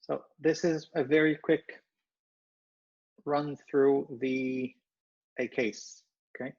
So this is a very quick run through a case, okay?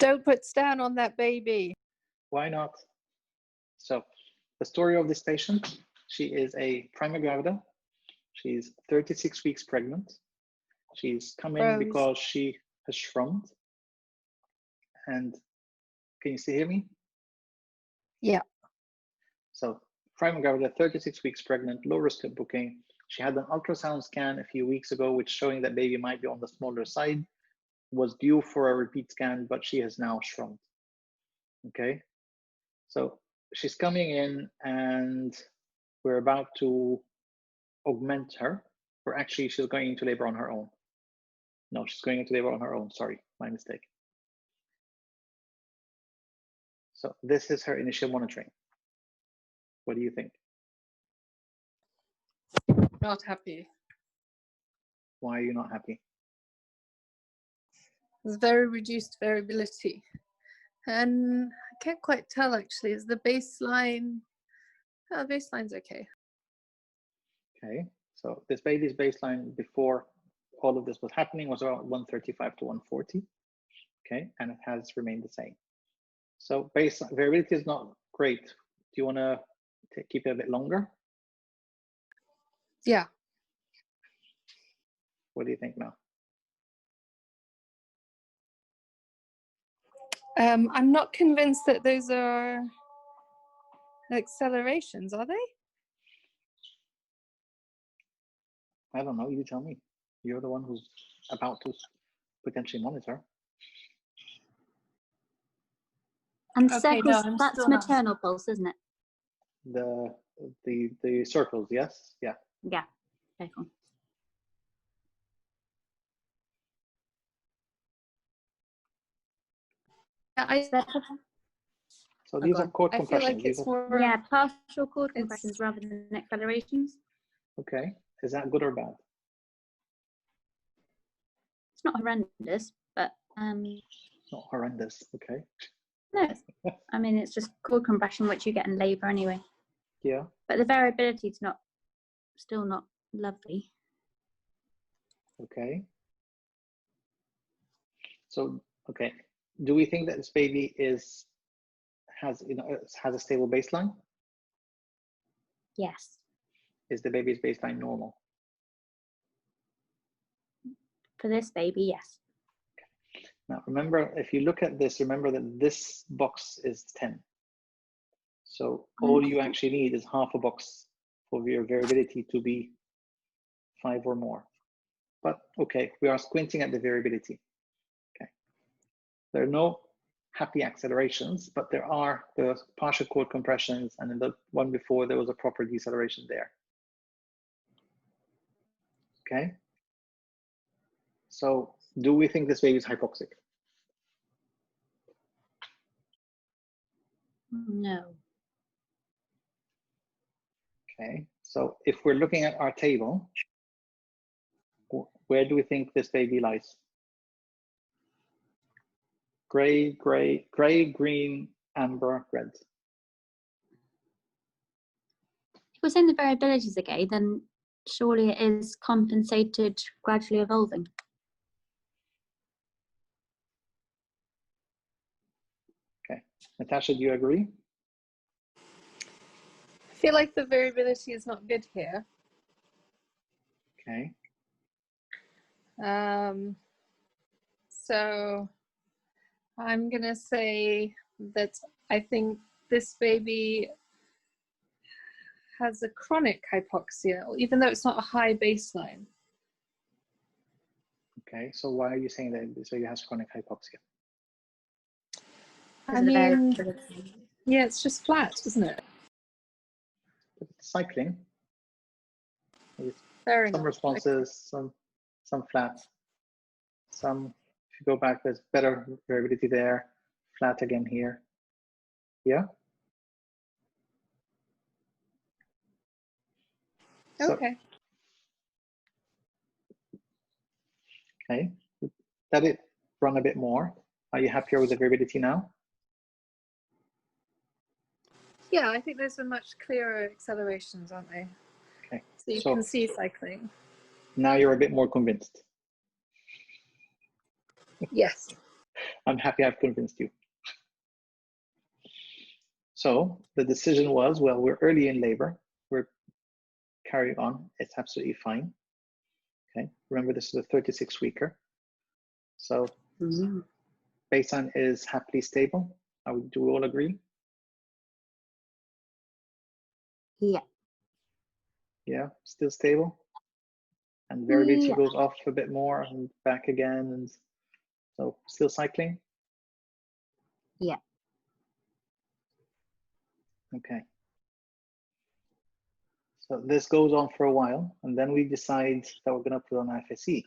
Don't put Stan on that baby. Why not? So the story of this patient, she is a prima gravida. She's 36 weeks pregnant. She's coming because she has shrunk. And can you still hear me? Yeah. So prima gravida, 36 weeks pregnant, low risk of booking. She had an ultrasound scan a few weeks ago, which showing that baby might be on the smaller side, was due for a repeat scan, but she has now shrunk. Okay. So she's coming in and we're about to augment her, or actually she's going into labor on her own. No, she's going into labor on her own. Sorry, my mistake. So this is her initial monitoring. What do you think? Not happy. Why are you not happy? There's very reduced variability. And I can't quite tell actually, is the baseline, oh, baseline's okay. Okay, so this baby's baseline before all of this was happening was around 135 to 140. Okay, and it has remained the same. So baseline variability is not great. Do you want to keep it a bit longer? Yeah. What do you think now? I'm not convinced that those are accelerations, are they? I don't know, you tell me. You're the one who's about to potentially monitor. And Okay, circles, no, that's maternal pulse, isn't it? The circles, yes? Yeah. Yeah. Okay, cool. So these are cord compressions. I feel like it's more, yeah, partial cord compressions rather than accelerations. Okay, is that good or bad? It's not horrendous, but It's not horrendous, okay. no, I mean it's just cord compression, which you get in labour anyway. Yeah. But the variability is still not lovely. Okay. So, okay, do we think that this baby has a stable baseline? Yes. Is the baby's baseline normal? For this baby, yes. Okay. Now, remember, if you look at this, remember that this box is 10. So all you actually need is half a box for your variability to be 5 or more. But okay, we are squinting at the variability. Okay. There are no happy accelerations, but there are the partial cord compressions, and in the one before there was a proper deceleration there. Okay. So do we think this baby is hypoxic? No. Okay. So if we're looking at our table, where do we think this baby lies? Gray, green, amber, red. If we're saying the variability is okay, then surely it is compensated, gradually evolving. Okay. Natasha, do you agree? I feel like the variability is not good here. Okay. So I'm gonna say that I think this baby has a chronic hypoxia, even though it's not a high baseline. Okay, so why are you saying that this baby has chronic hypoxia? I mean, yeah, it's just flat, isn't it? But it's cycling. Fair some enough. responses, some flat, some, if you go back, there's better variability there, flat again here. Yeah? Okay. So, okay, let it run a bit more. Are you happier with the variability now? Yeah, I think those are much clearer accelerations, aren't they? Okay. So you can see cycling. Now you're a bit more convinced. Yes. I'm happy I've convinced you. So the decision was, well, we're early in labor. We're carrying on. It's absolutely fine. Okay. Remember, this is a 36-weeker. So baseline is happily stable. Do we all agree? Yeah. Yeah, still stable. And variability goes off a bit more and back again. And so still cycling? Yeah. Okay. So this goes on for a while, and then we decide that we're going to put on FSE.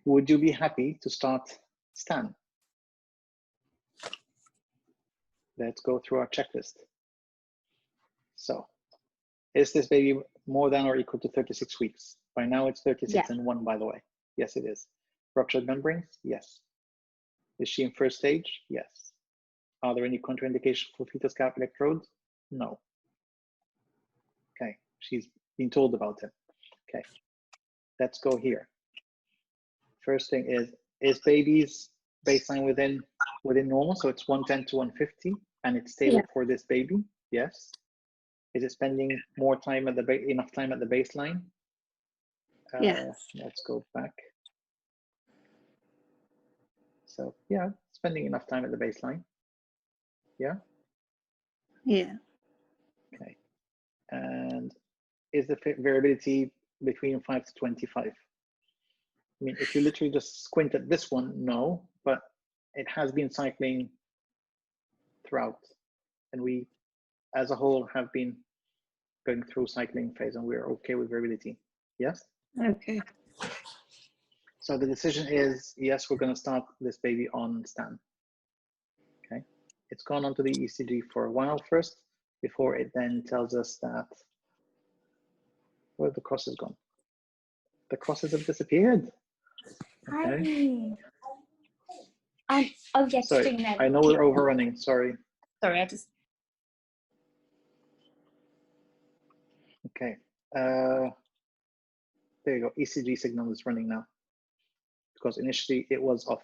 Would you be happy to start STAN? Let's go through our checklist. So is this baby more than or equal to 36 weeks? By now it's 36 and 1, by the way. Yes, it is. Ruptured membranes? Yes. Is she in first stage? Yes. Are there any contraindications for fetal scalp electrodes? No. Okay, she's been told about it. Okay, let's go here. First thing is baby's baseline within normal? So it's 110 to 150, and it's stable for this baby? Yes. Is it spending more time at the enough time at the baseline? Yes. Let's go back. So yeah, spending enough time at the baseline. Yeah. Yeah. Okay. And is the variability between 5 to 25? I mean, if you literally just squint at this one, no, but it has been cycling throughout, and we, as a whole, have been going through cycling phase, and we're okay with variability. Yes. Okay. So the decision is, yes, we're going to start this baby on STAN. Okay. It's gone onto the ECG for a while first, before it then tells us that, where the crosses gone? The crosses have disappeared. Okay. Oh, yes. Sorry, I know we're overrunning. Sorry. Sorry, I just. Okay. There you go. ECG signal is running now, because initially it was off.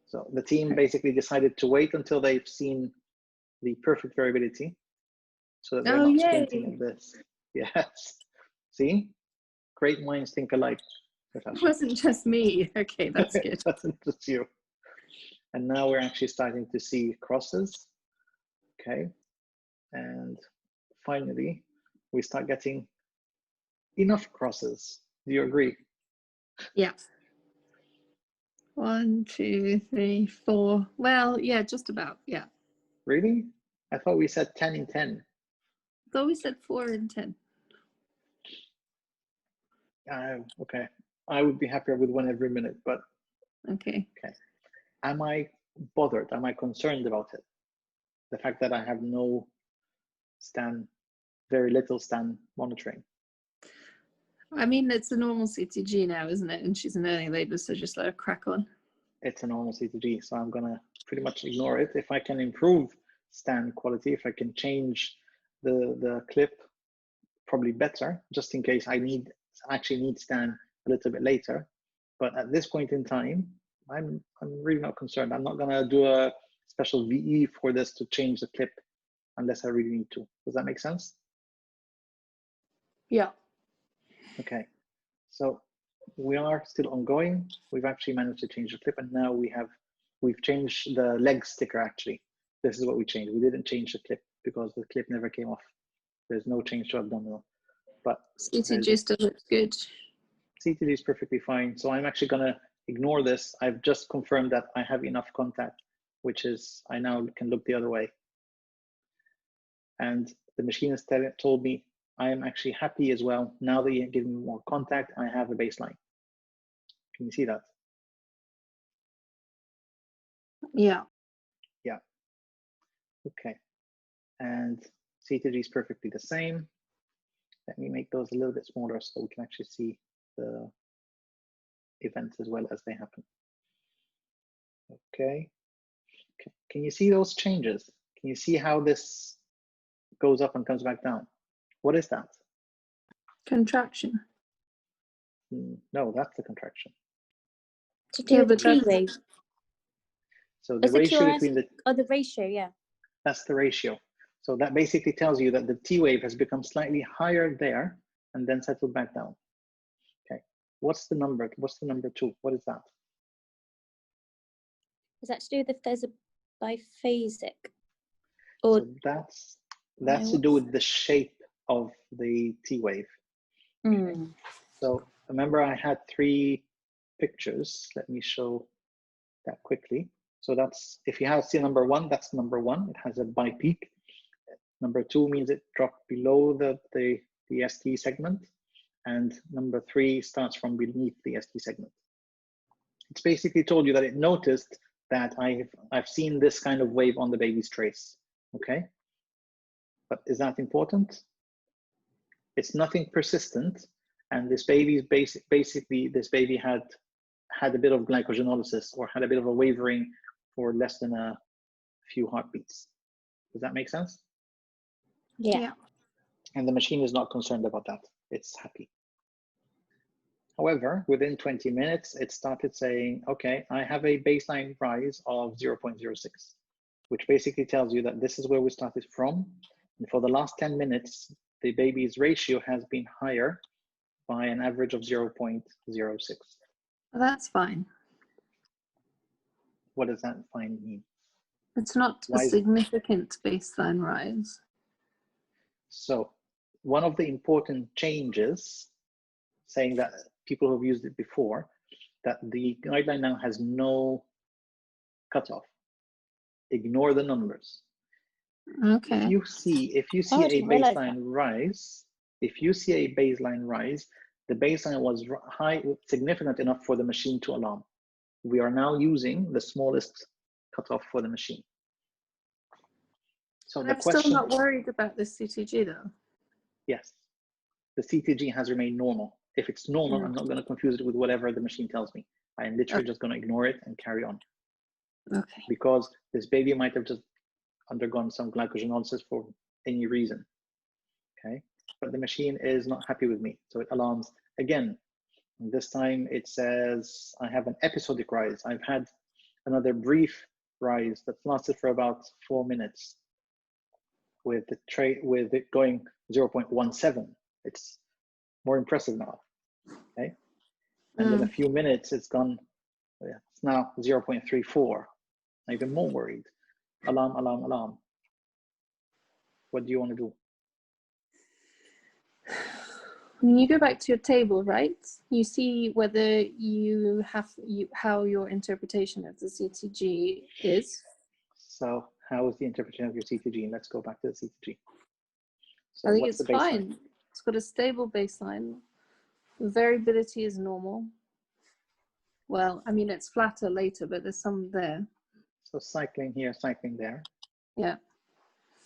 So the team basically decided to wait until they've seen the perfect variability, so that they're not squinting at this. Yes. See? Great minds think alike. It wasn't just me. Okay, that's good. It wasn't just you. And now we're actually starting to see crosses. Okay. And finally, we start getting enough crosses. Do you agree? Yeah. 1, 2, 3, 4. Well, yeah, just about. Yeah. Really? I thought we said 10 in 10. I thought we said 4 in 10. Okay. I would be happier with 1 every minute, but Okay. okay. Am I bothered? Am I concerned about it? The fact that I have no STAN, very little STAN monitoring. I mean, it's a normal CTG now, isn't it? And she's an early labor, so just let her crack on. It's a normal CTG, so I'm gonna pretty much ignore it. If I can improve STAN quality, if I can change the clip, probably better, just in case I actually need STAN a little bit later. But at this point in time, I'm really not concerned. I'm not gonna do a special VE for this to change the clip unless I really need to. Does that make sense? Yeah. Okay, so we are still ongoing. We've actually managed to change the clip, and now we've changed the leg sticker. Actually, this is what we changed. We didn't change the clip because the clip never came off. There's no change to abdominal, but CTG still looks good. CTG is perfectly fine. So I'm actually gonna ignore this. I've just confirmed that I have enough contact, which is I now can look the other way. And the machine has told me I am actually happy as well. Now that you're giving me more contact, I have a baseline. Can you see that? Yeah. Yeah. Okay. And CTG is perfectly the same. Let me make those a little bit smaller so we can actually see the events as well as they happen. Okay. Can you see those changes? Can you see how this goes up and comes back down? What is that? Contraction. No, that's the contraction. To do Yeah, with the but T that's- wave. So the Is the ratio QRS between the, or the ratio? Yeah. that's the ratio. So that basically tells you that the T wave has become slightly higher there and then settled back down. Okay, what's the number? What's the number 2? What is that? Is that to do with if there's a biphasic? Or So that's to do with the shape of the T wave. So remember I had 3 pictures. Let me show that quickly. So that's, if you have see number 1, that's number 1. It has a bipeak. Number 2 means it dropped below the ST segment. And number 3 starts from beneath the ST segment. It's basically told you that it noticed that I've seen this kind of wave on the baby's trace. Okay, but is that important? It's nothing persistent, and this baby's basically this baby had a bit of glycogenolysis or had a bit of a wavering for less than a few heartbeats. Does that make sense? yeah. And the machine is not concerned about that. It's happy. However, within 20 minutes, it started saying, okay, I have a baseline rise of 0.06, which basically tells you that this is where we started from. And for the last 10 minutes, the baby's ratio has been higher by an average of 0.06. Well, that's fine. What does that fine mean? It's not a Why is it? significant baseline rise. So one of the important changes, saying that people who have used it before, that the guideline now has no cutoff. Ignore the numbers. Okay. If you see I a didn't realize baseline rise, if you see a baseline rise, the baseline was high, significant enough for the machine to alarm. We are now using the smallest cutoff for the machine. So But the I'm question, still not worried about the CTG though. yes, the CTG has remained normal. If it's normal, I'm not going to confuse it with whatever the machine tells me. I'm literally just going to ignore it and carry on. Okay. Because this baby might have just undergone some glycogenolysis for any reason. Okay, but the machine is not happy with me, so it alarms again. And this time it says I have an episodic rise. I've had another brief rise that lasted for about 4 minutes with it going 0.17. It's more impressive now. Okay, and in a few minutes it's gone. It's now 0.34. I'm even more worried. Alarm, alarm, alarm. What do you want to do? When you go back to your table, right? You see whether you have how your interpretation of the CTG is. So how is the interpretation of your CTG? Let's go back to the CTG. So I think what's it's the baseline? fine. It's got a stable baseline. Variability is normal. Well, I mean, it's flatter later, but there's some there. So cycling here, cycling there. Yeah.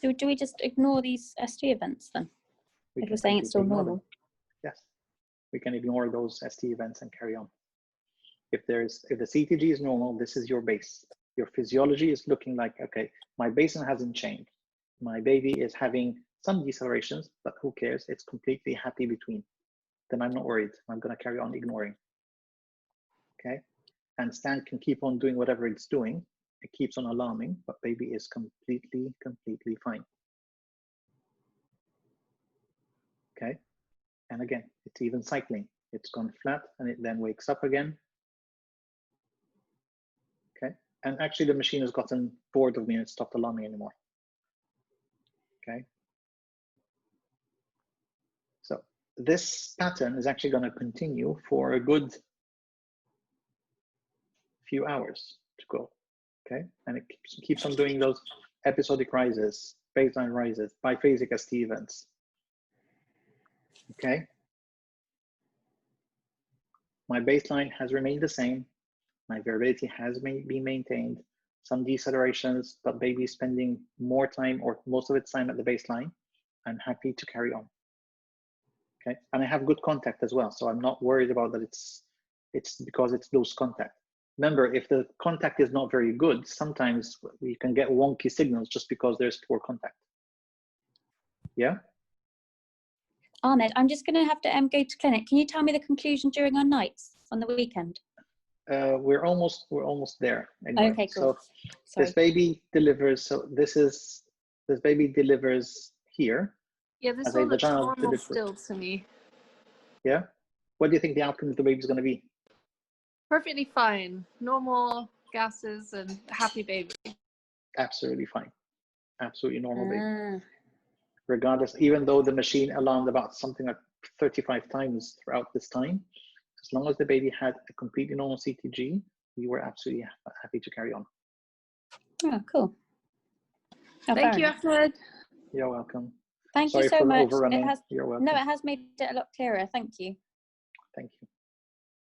So do we just ignore these ST events then? We If can you're saying it's still completely ignore them. normal. Yes, we can ignore those ST events and carry on. If the CTG is normal, this is your base. Your physiology is looking like, okay, my baseline hasn't changed. My baby is having some decelerations, but who cares? It's completely happy between. Then I'm not worried. I'm going to carry on ignoring. Okay, and Stan can keep on doing whatever it's doing. It keeps on alarming, but baby is completely fine. Okay, and again, it's even cycling. It's gone flat and it then wakes up again. Okay, and actually the machine has gotten bored of me and it stopped alarming anymore. Okay, so this pattern is actually going to continue for a good few hours to go. Okay, and it keeps on doing those episodic rises, baseline rises, biphasic ST events. Okay, my baseline has remained the same. My variability has been maintained. Some decelerations, but baby is spending more time or most of its time at the baseline. I'm happy to carry on. Okay, and I have good contact as well, so I'm not worried about that. It's because it's loose contact. Remember, if the contact is not very good, sometimes we can get wonky signals just because there's poor contact. Yeah? Ahmed, I'm just going to have to go to clinic. Can you tell me the conclusion during our nights on the weekend? We're almost there. Anyway. Okay, cool. So Sorry. this baby delivers. So this baby delivers here. Yeah, this as a one looks vaginal normal delivery. still to me. Yeah. What do you think the outcome of the baby is going to be? Perfectly fine. Normal gases and happy baby. Absolutely fine. Absolutely normal baby. Ah. Regardless, even though the machine alarmed about something like 35 times throughout this time, as long as the baby had a completely normal CTG, we were absolutely happy to carry on. Oh, cool. Oh, Thank you, enough. Ahmed. You're welcome. Thank Sorry you so for much. overrunning. It has, You're welcome. no, it has made it a lot clearer. Thank you. Thank you.